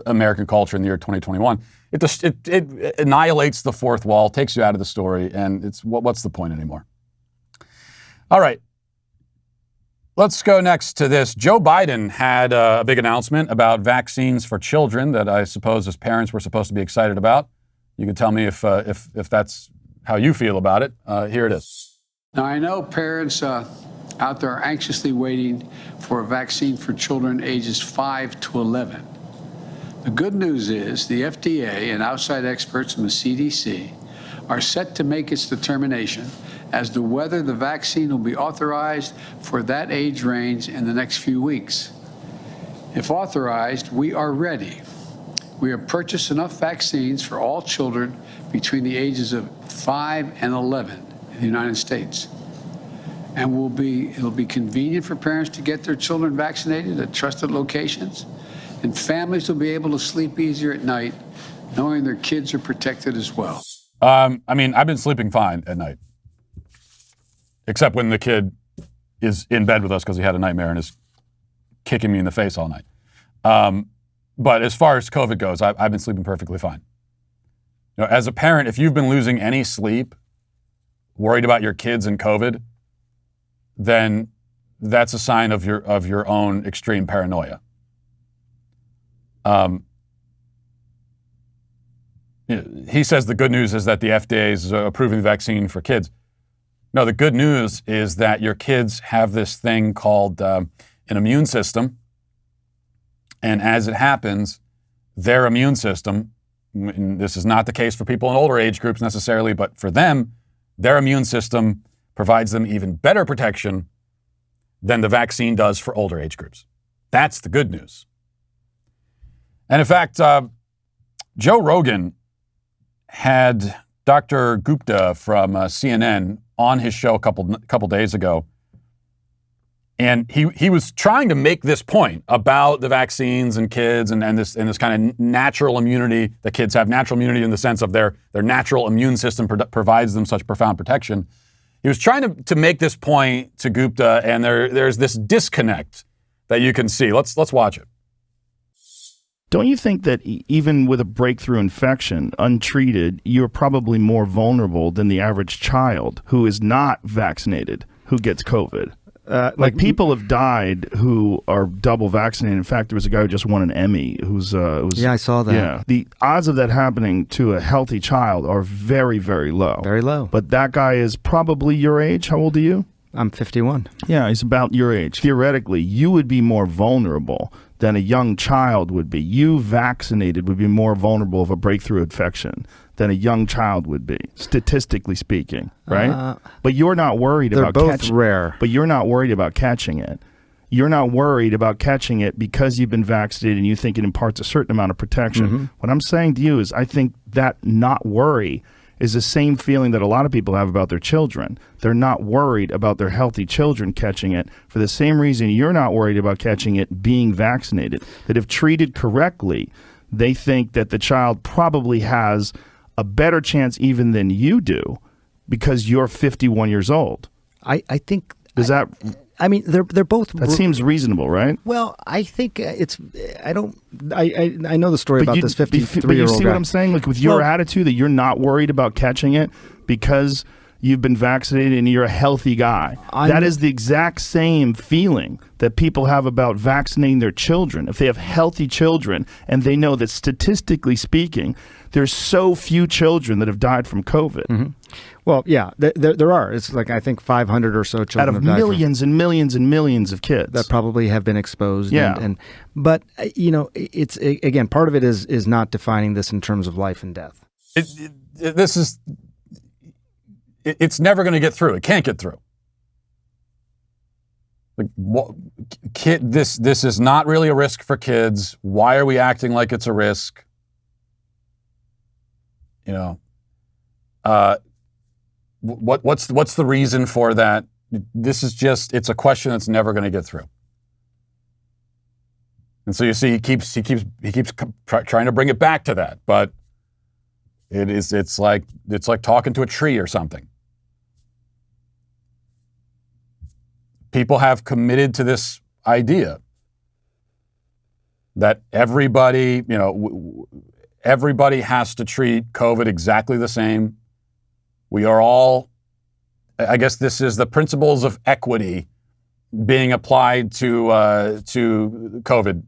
[SPEAKER 1] American culture in the year 2021. It annihilates the fourth wall, takes you out of the story, and it's what's the point anymore? All right. Let's go next to this. Joe Biden had a big announcement about vaccines for children that I suppose as parents we're supposed to be excited about. You can tell me if that's how you feel about it. Here it is.
[SPEAKER 6] Now, I know parents out there are anxiously waiting for a vaccine for children ages 5 to 11. The good news is the FDA and outside experts from the CDC are set to make its determination as to whether the vaccine will be authorized for that age range in the next few weeks. If authorized, we are ready. We have purchased enough vaccines for all children between the ages of 5 and 11 in the United States. And it'll be convenient for parents to get their children vaccinated at trusted locations, and families will be able to sleep easier at night knowing their kids are protected as well.
[SPEAKER 1] I mean, I've been sleeping fine at night, except when the kid is in bed with us because he had a nightmare and is kicking me in the face all night. But as far as COVID goes, I've been sleeping perfectly fine. You know, as a parent, if you've been losing any sleep, worried about your kids and COVID, then that's a sign of your own extreme paranoia. He says the good news is that the FDA is approving the vaccine for kids. No, the good news is that your kids have this thing called an immune system. And as it happens, their immune system, and this is not the case for people in older age groups necessarily, but for them, their immune system provides them even better protection than the vaccine does for older age groups. That's the good news. And in fact, Joe Rogan had Dr. Gupta from CNN on his show a couple days ago. And he was trying to make this point about the vaccines and kids and this kind of natural immunity that kids have, natural immunity in the sense of their natural immune system provides them such profound protection. He was trying to make this point to Gupta, and there's this disconnect that you can see. Let's watch it.
[SPEAKER 7] Don't you think that even with a breakthrough infection, untreated, you're probably more vulnerable than the average child who is not vaccinated, who gets COVID? Like people have died who are double vaccinated. In fact, there was a guy who just won an Emmy
[SPEAKER 8] yeah, I saw that.
[SPEAKER 7] Yeah, the odds of that happening to a healthy child are very, very low.
[SPEAKER 8] Very low.
[SPEAKER 7] But that guy is probably your age. How old are you?
[SPEAKER 8] I'm 51.
[SPEAKER 7] Yeah, he's about your age. Theoretically, you would be more vulnerable than a young child would be. You vaccinated would be more vulnerable of a breakthrough infection than a young child would be, statistically speaking, right? But you're not worried about catching it.
[SPEAKER 8] They're both rare.
[SPEAKER 7] But you're not worried about catching it. You're not worried about catching it because you've been vaccinated and you think it imparts a certain amount of protection. Mm-hmm. What I'm saying to you is I think that not worry is the same feeling that a lot of people have about their children. They're not worried about their healthy children catching it for the same reason you're not worried about catching it being vaccinated. That if treated correctly, they think that the child probably has a better chance even than you do because you're 51 years old.
[SPEAKER 8] I think...
[SPEAKER 7] Does that...
[SPEAKER 8] I mean, they're both...
[SPEAKER 7] That seems reasonable, right?
[SPEAKER 8] Well, I think it's... I know the story about this 53-year-old
[SPEAKER 7] But you see
[SPEAKER 8] guy.
[SPEAKER 7] what I'm saying? Like with your attitude that you're not worried about catching it because you've been vaccinated and you're a healthy guy. That is the exact same feeling that people have about vaccinating their children. If they have healthy children and they know that statistically speaking, there's so few children that have died from COVID.
[SPEAKER 8] Mm-hmm. Well, yeah, there are. It's like, I think 500 or so children
[SPEAKER 7] out of millions and millions and millions of kids
[SPEAKER 8] that probably have been exposed.
[SPEAKER 7] Yeah.
[SPEAKER 8] But it's again, part of it is not defining this in terms of life and death.
[SPEAKER 1] It's never going to get through. It can't get through. Like, this is not really a risk for kids. Why are we acting like it's a risk? What's the reason for that? This is just, it's a question that's never going to get through. And so you see, he keeps trying to bring it back to that, but it's like talking to a tree or something. People have committed to this idea that everybody has to treat COVID exactly the same. We are all, I guess this is the principles of equity being applied to COVID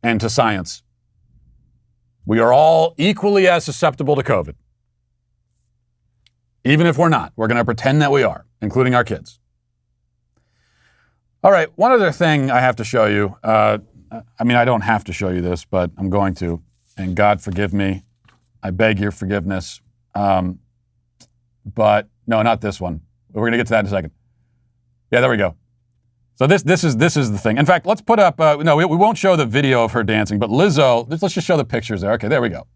[SPEAKER 1] and to science. We are all equally as susceptible to COVID. Even if we're not, we're going to pretend that we are, including our kids. All right, one other thing I have to show you. I don't have to show you this, but I'm going to. And God forgive me. I beg your forgiveness. But no, not this one. We're going to get to that in a second. Yeah, there we go. So this is the thing. In fact, let's put up. We won't show the video of her dancing, but Lizzo. Let's just show the pictures there. Okay, there we go.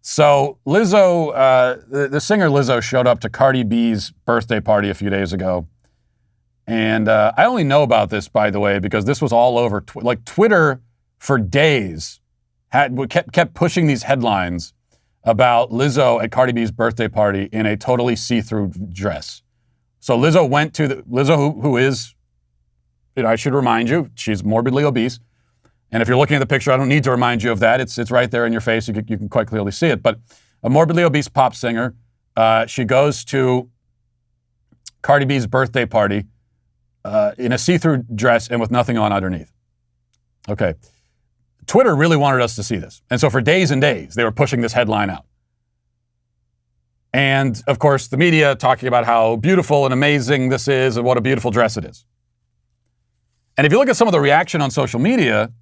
[SPEAKER 1] So Lizzo, the singer Lizzo, showed up to Cardi B's birthday party a few days ago, and I only know about this, by the way, because this was all over Twitter for days. Kept pushing these headlines about Lizzo at Cardi B's birthday party in a totally see-through dress. So Lizzo went to Lizzo, who is, I should remind you, she's morbidly obese. And if you're looking at the picture, I don't need to remind you of that. It's right there in your face. You can quite clearly see it. But a morbidly obese pop singer, she goes to Cardi B's birthday party in a see-through dress and with nothing on underneath. Okay. Twitter really wanted us to see this. And so for days and days, they were pushing this headline out. And of course, the media talking about how beautiful and amazing this is and what a beautiful dress it is. And if you look at some of the reaction on social media,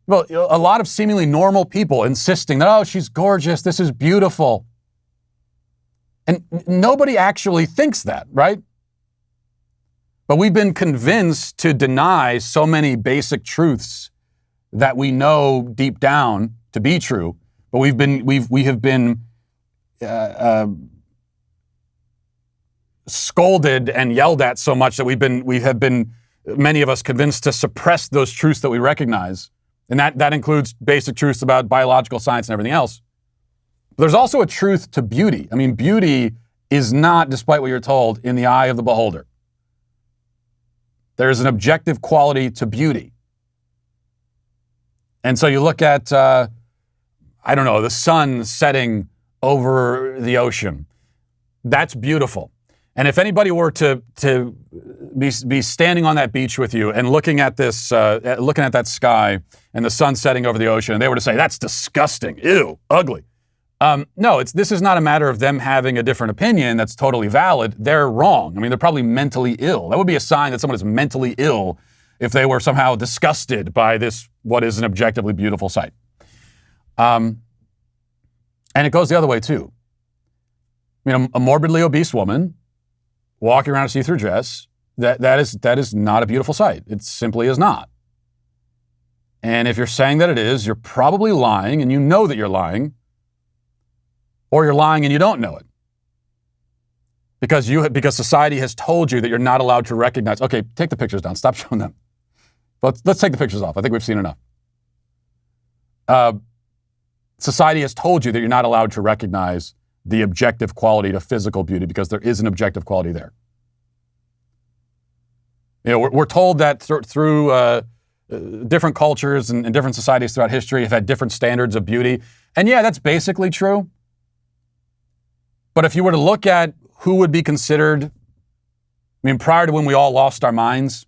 [SPEAKER 1] well, a lot of seemingly normal people insisting that, oh, she's gorgeous, this is beautiful. And nobody actually thinks that, right? But we've been convinced to deny so many basic truths that we know deep down to be true, but we have been scolded and yelled at so much that we have been many of us convinced to suppress those truths that we recognize, and that includes basic truths about biological science and everything else. But there's also a truth to beauty. I mean, beauty is not, despite what you're told, in the eye of the beholder. There is an objective quality to beauty. And so you look at, the sun setting over the ocean. That's beautiful. And if anybody were to be standing on that beach with you and looking at this, looking at that sky and the sun setting over the ocean, and they were to say, that's disgusting, ew, ugly. No, this is not a matter of them having a different opinion that's totally valid. They're wrong. I mean, they're probably mentally ill. That would be a sign that someone is mentally ill if they were somehow disgusted by this, what is an objectively beautiful sight. And it goes the other way too. I mean, a morbidly obese woman walking around a see-through dress, that is not a beautiful sight. It simply is not. And if you're saying that it is, you're probably lying, and you know that you're lying, or you're lying and you don't know it. Because society has told you that you're not allowed to recognize. Okay, take the pictures down. Stop showing them. Let's take the pictures off. I think we've seen enough. Society has told you that you're not allowed to recognize the objective quality to physical beauty because there is an objective quality there. We're told that through different cultures and different societies throughout history have had different standards of beauty. And yeah, that's basically true. But if you were to look at who would be considered, I mean, prior to when we all lost our minds,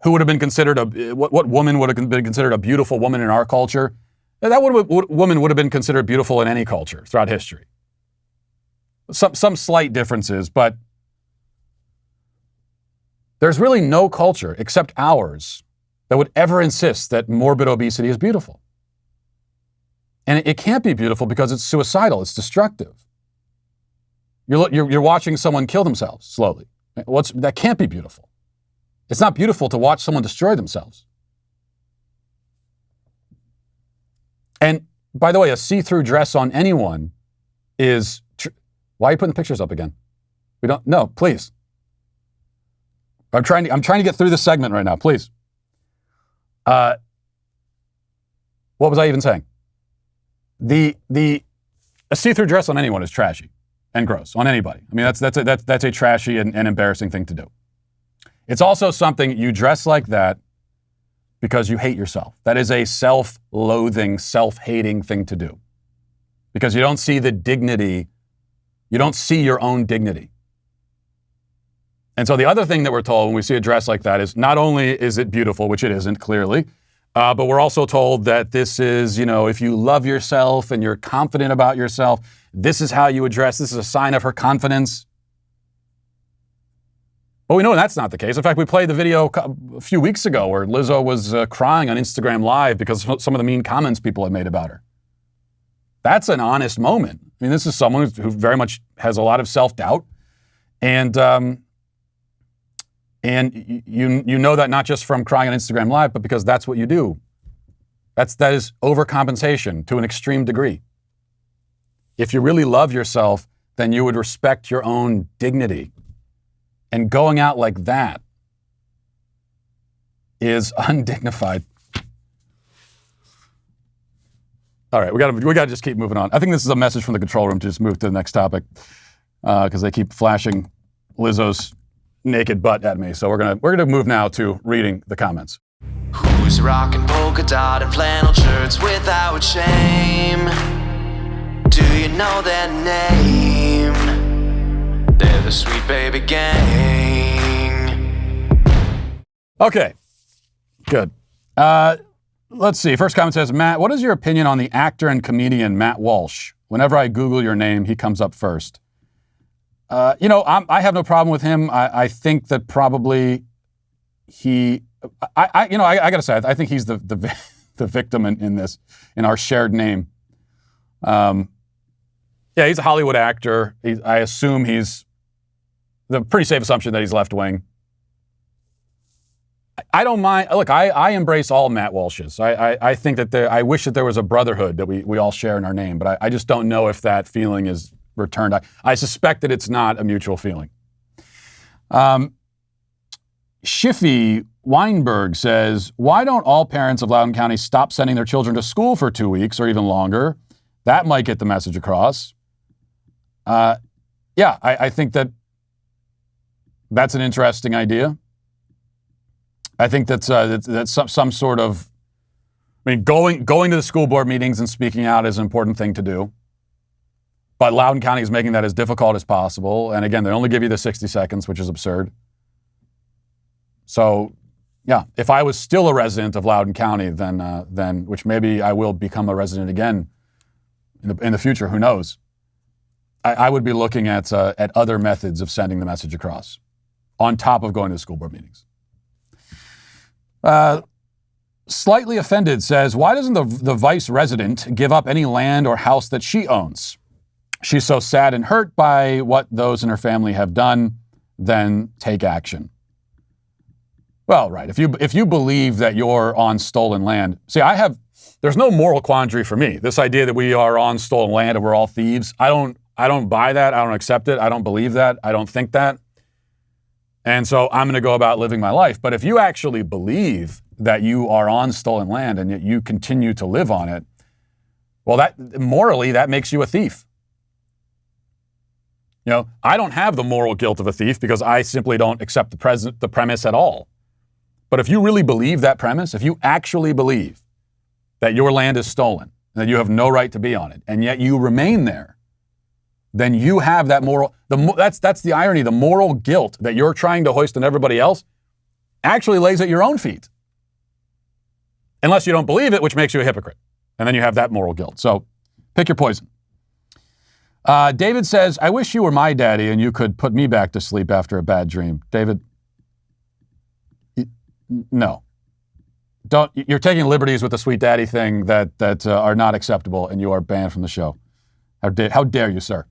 [SPEAKER 1] who would have been considered what woman would have been considered a beautiful woman in our culture? That woman would have been considered beautiful in any culture throughout history. Some slight differences, but there's really no culture except ours that would ever insist that morbid obesity is beautiful. And it can't be beautiful because it's suicidal, it's destructive. You're watching someone kill themselves slowly. That can't be beautiful. It's not beautiful to watch someone destroy themselves. And by the way, a see-through dress on anyone is... Why are you putting the pictures up again? We don't... No, please. I'm trying to get through this segment right now, please. What was I even saying? A see-through dress on anyone is trashy and gross on anybody. I mean, that's a trashy and embarrassing thing to do. It's also something you dress like that because you hate yourself. That is a self-loathing, self-hating thing to do because you don't see the dignity. You don't see your own dignity. And so the other thing that we're told when we see a dress like that is not only is it beautiful, which it isn't clearly, but we're also told that this is, if you love yourself and you're confident about yourself, this is how you would dress. This is a sign of her confidence. But we know that's not the case. In fact, we played the video a few weeks ago where Lizzo was crying on Instagram Live because of some of the mean comments people had made about her. That's an honest moment. I mean, this is someone who very much has a lot of self-doubt. And you know that not just from crying on Instagram Live, but because that's what you do. That is overcompensation to an extreme degree. If you really love yourself, then you would respect your own dignity. And going out like that is undignified. All right, we got to just keep moving on. I think this is a message from the control room to just move to the next topic because they keep flashing Lizzo's naked butt at me. So we're gonna move now to reading the comments.
[SPEAKER 9] Who's rocking polka dot and flannel shirts without shame? Do you know their name? They're the Sweet Baby Gang.
[SPEAKER 1] Okay, good. Let's see. First comment says, Matt, what is your opinion on the actor and comedian Matt Walsh? Whenever I Google your name, he comes up first. I have no problem with him. I think that probably I gotta say, I think he's the victim in this, in our shared name. He's a Hollywood actor. I assume he's the pretty safe assumption that he's left wing. I don't mind. Look, I embrace all Matt Walshes. I think that I wish that there was a brotherhood that we all share in our name, but I just don't know if that feeling is returned. I suspect that it's not a mutual feeling. Shiffy Weinberg says, why don't all parents of Loudoun County stop sending their children to school for 2 weeks or even longer? That might get the message across. I think that's an interesting idea. I think that's some sort of, going to the school board meetings and speaking out is an important thing to do. But Loudoun County is making that as difficult as possible. And again, they only give you the 60 seconds, which is absurd. So, if I was still a resident of Loudoun County, then which maybe I will become a resident again in the future, who knows? I would be looking at other methods of sending the message across, on top of going to the school board meetings. Slightly Offended says, why doesn't the vice resident give up any land or house that she owns? She's so sad and hurt by what those in her family have done, then take action. Well, right. If you believe that you're on stolen land, there's no moral quandary for me. This idea that we are on stolen land and we're all thieves, I don't buy that. I don't accept it. I don't believe that. I don't think that. And so I'm going to go about living my life. But if you actually believe that you are on stolen land and yet you continue to live on it, well, that morally, that makes you a thief. I don't have the moral guilt of a thief because I simply don't accept the premise at all. But if you really believe that premise, if you actually believe that your land is stolen, that you have no right to be on it, and yet you remain there, then you have that moral, that's the irony, the moral guilt that you're trying to hoist on everybody else actually lays at your own feet. Unless you don't believe it, which makes you a hypocrite. And then you have that moral guilt. So pick your poison. David says, I wish you were my daddy and you could put me back to sleep after a bad dream. David, no. You're taking liberties with the sweet daddy thing that are not acceptable, and you are banned from the show. How dare you, sir?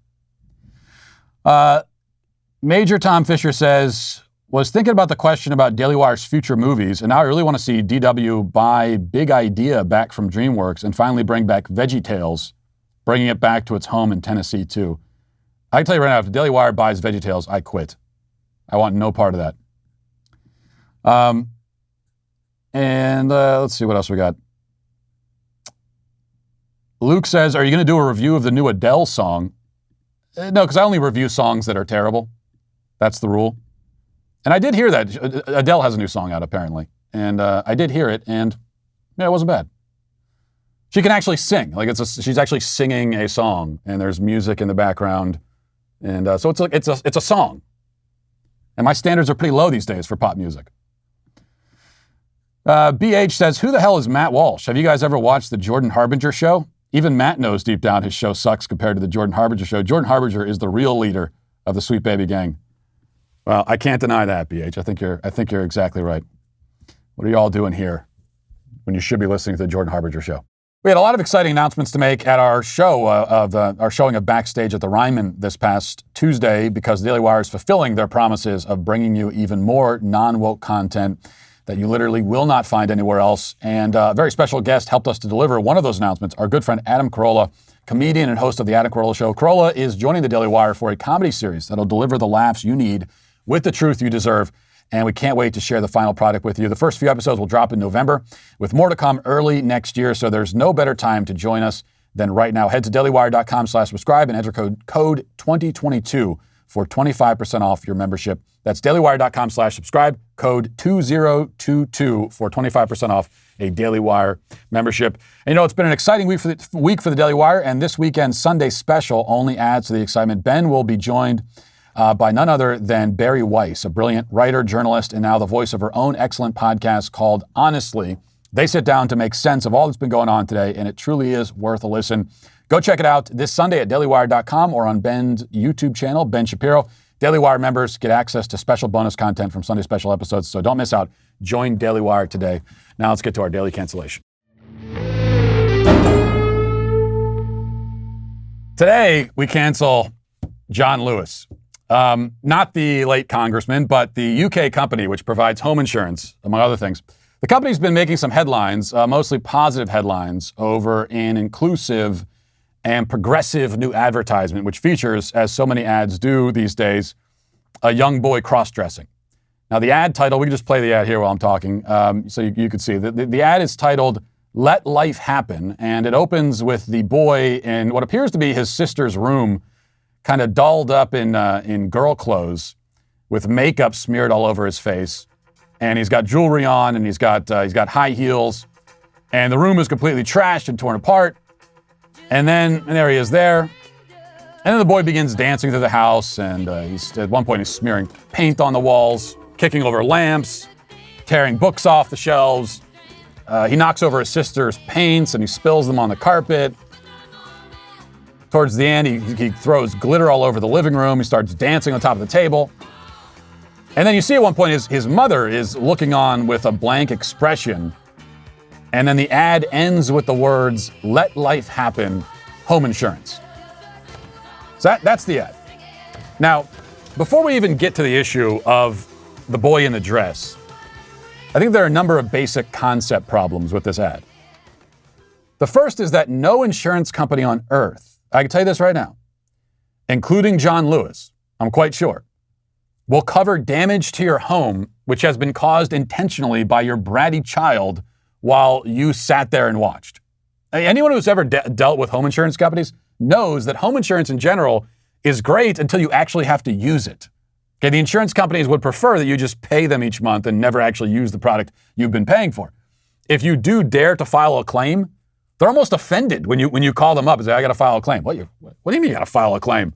[SPEAKER 1] Major Tom Fisher says, was thinking about the question about Daily Wire's future movies, and now I really want to see DW buy Big Idea back from DreamWorks and finally bring back VeggieTales, bringing it back to its home in Tennessee, too. I can tell you right now, if Daily Wire buys VeggieTales, I quit. I want no part of that. And let's see what else we got. Luke says, are you going to do a review of the new Adele song? No, because I only review songs that are terrible. That's the rule. And I did hear that. Adele has a new song out, apparently. And I did hear it, and yeah, it wasn't bad. She can actually sing. Like she's actually singing a song, and there's music in the background. And so it's a song. And my standards are pretty low these days for pop music. BH says, who the hell is Matt Walsh? Have you guys ever watched the Jordan Harbinger show? Even Matt knows deep down his show sucks compared to the Jordan Harbinger show. Jordan Harbinger is the real leader of the Sweet Baby Gang. Well, I can't deny that, BH. I think you're exactly right. What are you all doing here when you should be listening to the Jordan Harbinger show? We had a lot of exciting announcements to make at our show our showing of Backstage at the Ryman this past Tuesday, because Daily Wire is fulfilling their promises of bringing you even more non-woke content that you literally will not find anywhere else. And a very special guest helped us to deliver one of those announcements, our good friend Adam Carolla, comedian and host of The Adam Carolla Show. Carolla is joining the Daily Wire for a comedy series that'll deliver the laughs you need with the truth you deserve. And we can't wait to share the final product with you. The first few episodes will drop in November, with more to come early next year. So there's no better time to join us than right now. Head to dailywire.com/subscribe and enter code 2022 for 25% off your membership. That's dailywire.com/subscribe, code 2022 for 25% off a Daily Wire membership. And you know, it's been an exciting week for the Daily Wire, and this weekend's Sunday special only adds to the excitement. Ben will be joined by none other than Barry Weiss, a brilliant writer, journalist, and now the voice of her own excellent podcast called Honestly. They sit down to make sense of all that's been going on today, and it truly is worth a listen. Go check it out this Sunday at dailywire.com or on Ben's YouTube channel, Ben Shapiro. Daily Wire members get access to special bonus content from Sunday special episodes, so don't miss out. Join Daily Wire today. Now let's get to our daily cancellation. Today, we cancel John Lewis. Not the late congressman, but the UK company which provides home insurance, among other things. The company's been making some headlines, mostly positive headlines, over an inclusive and progressive new advertisement, which features, as so many ads do these days, a young boy cross-dressing. Now, the ad title, we can just play the ad here while I'm talking, so you can see. The ad is titled, Let Life Happen, and it opens with the boy in what appears to be his sister's room, kind of dolled up in girl clothes with makeup smeared all over his face. And he's got jewelry on, and he's got high heels, and the room is completely trashed and torn apart. And there he is there. And then the boy begins dancing through the house, and at one point he's smearing paint on the walls, kicking over lamps, tearing books off the shelves. He knocks over his sister's paints, and he spills them on the carpet. Towards the end, he throws glitter all over the living room. He starts dancing on top of the table. And then you see at one point his mother is looking on with a blank expression. And then the ad ends with the words, Let Life Happen, home insurance. So that's the ad. Now, before we even get to the issue of the boy in the dress, I think there are a number of basic concept problems with this ad. The first is that no insurance company on earth, I can tell you this right now, including John Lewis, I'm quite sure, will cover damage to your home which has been caused intentionally by your bratty child while you sat there and watched. Anyone who's ever dealt with home insurance companies knows that home insurance in general is great until you actually have to use it. Okay, the insurance companies would prefer that you just pay them each month and never actually use the product you've been paying for. If you do dare to file a claim, they're almost offended when you call them up and say, I got to file a claim. What do you mean you got to file a claim?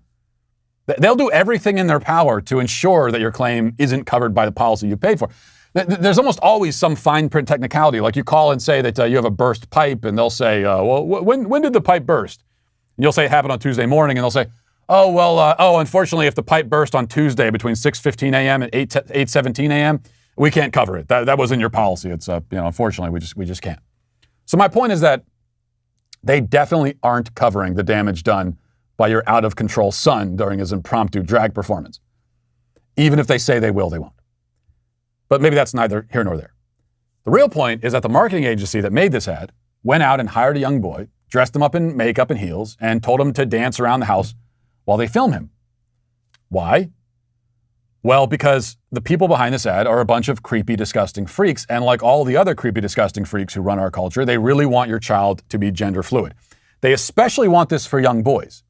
[SPEAKER 1] They'll do everything in their power to ensure that your claim isn't covered by the policy you paid for. There's almost always some fine print technicality. Like you call and say that you have a burst pipe, and they'll say, well, when did the pipe burst? And you'll say it happened on Tuesday morning, and they'll say, unfortunately, if the pipe burst on Tuesday between 6:15 a.m. and 8:17 a.m., we can't cover it. That was in your policy. It's unfortunately, we just can't. So my point is that they definitely aren't covering the damage done by your out-of-control son during his impromptu drag performance. Even if they say they will, they won't. But maybe that's neither here nor there. The real point is that the marketing agency that made this ad went out and hired a young boy, dressed him up in makeup and heels, and told him to dance around the house while they film him. Why? Well, because the people behind this ad are a bunch of creepy, disgusting freaks, and like all the other creepy, disgusting freaks who run our culture, they really want your child to be gender fluid. They especially want this for young boys.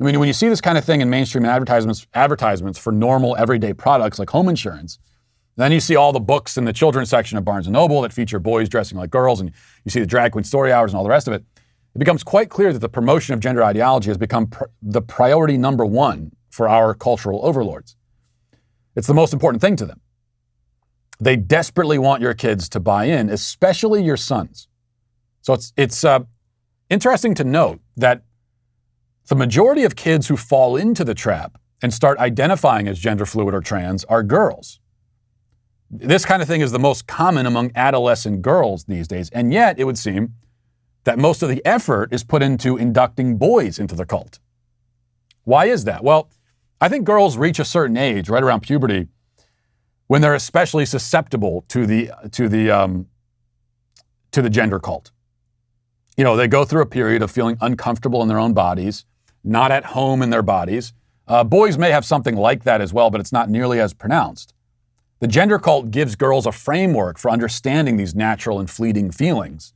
[SPEAKER 1] I mean, when you see this kind of thing in mainstream advertisements for normal, everyday products like home insurance, then you see all the books in the children's section of Barnes & Noble that feature boys dressing like girls, and you see the drag queen story hours and all the rest of it. It becomes quite clear that the promotion of gender ideology has become the priority number one for our cultural overlords. It's the most important thing to them. They desperately want your kids to buy in, especially your sons. So it's interesting to note that the majority of kids who fall into the trap and start identifying as gender fluid or trans are girls. This kind of thing is the most common among adolescent girls these days, and yet it would seem that most of the effort is put into inducting boys into the cult. Why is that? Well, I think girls reach a certain age, right around puberty, when they're especially susceptible to the gender cult. You know, they go through a period of feeling uncomfortable in their own bodies, not at home in their bodies. Boys may have something like that as well, but it's not nearly as pronounced. The gender cult gives girls a framework for understanding these natural and fleeting feelings.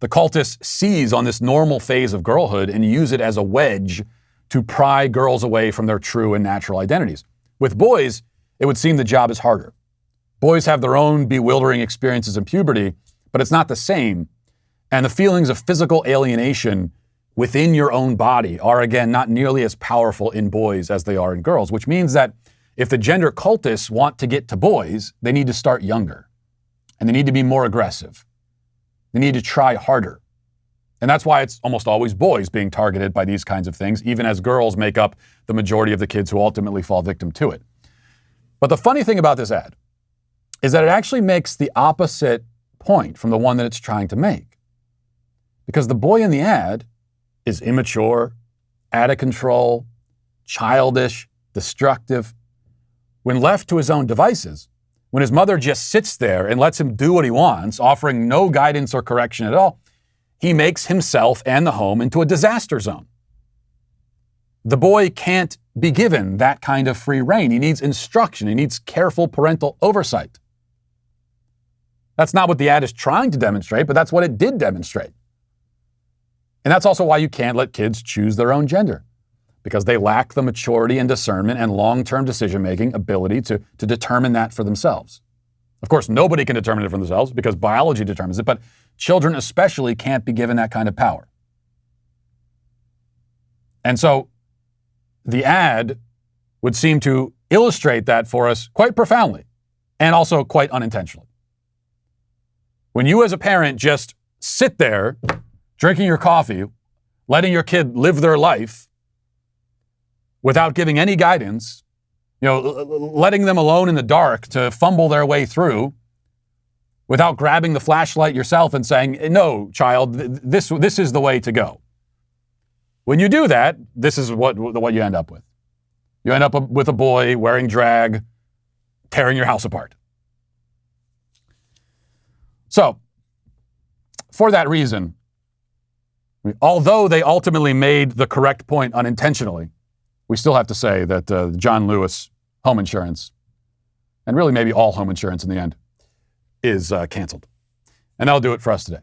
[SPEAKER 1] The cultists seize on this normal phase of girlhood and use it as a wedge to pry girls away from their true and natural identities. With boys, it would seem the job is harder. Boys have their own bewildering experiences in puberty, but it's not the same. And the feelings of physical alienation within your own body are, again, not nearly as powerful in boys as they are in girls, which means that if the gender cultists want to get to boys, they need to start younger. And they need to be more aggressive. They need to try harder. And that's why it's almost always boys being targeted by these kinds of things, even as girls make up the majority of the kids who ultimately fall victim to it. But the funny thing about this ad is that it actually makes the opposite point from the one that it's trying to make. Because the boy in the ad is immature, out of control, childish, destructive. When left to his own devices, when his mother just sits there and lets him do what he wants, offering no guidance or correction at all, he makes himself and the home into a disaster zone. The boy can't be given that kind of free rein. He needs instruction. He needs careful parental oversight. That's not what the ad is trying to demonstrate, but that's what it did demonstrate. And that's also why you can't let kids choose their own gender, because they lack the maturity and discernment and long-term decision-making ability to determine that for themselves. Of course, nobody can determine it for themselves because biology determines it, but children especially can't be given that kind of power. And so the ad would seem to illustrate that for us quite profoundly and also quite unintentionally. When you as a parent just sit there drinking your coffee, letting your kid live their life without giving any guidance, letting them alone in the dark to fumble their way through without grabbing the flashlight yourself and saying, no, child, this is the way to go. When you do that, this is what you end up with. You end up with a boy wearing drag, tearing your house apart. So, for that reason, although they ultimately made the correct point unintentionally, we still have to say that John Lewis home insurance, and really maybe all home insurance in the end, is canceled. And that'll do it for us today.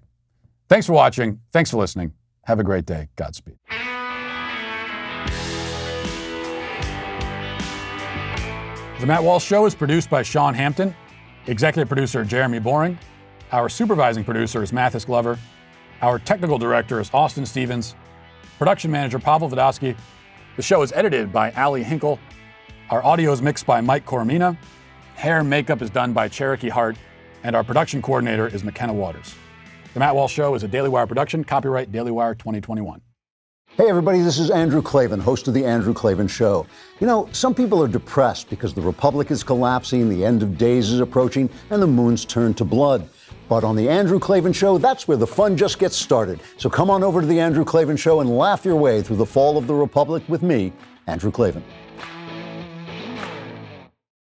[SPEAKER 1] Thanks for watching. Thanks for listening. Have a great day. Godspeed. The Matt Walsh Show is produced by Sean Hampton, executive producer Jeremy Boring. Our supervising producer is Mathis Glover. Our technical director is Austin Stevens. Production manager Pavel Vodosky. The show is edited by Ali Hinkle. Our audio is mixed by Mike Coromina. Hair and makeup is done by Cherokee Hart. And our production coordinator is McKenna Waters. The Matt Walsh Show is a Daily Wire production, copyright Daily Wire 2021.
[SPEAKER 10] Hey everybody, this is Andrew Klavan, host of The Andrew Klavan Show. You know, some people are depressed because the Republic is collapsing, the end of days is approaching, and the moon's turned to blood. But on The Andrew Klavan Show, that's where the fun just gets started. So come on over to The Andrew Klavan Show and laugh your way through the fall of the Republic with me, Andrew Klavan.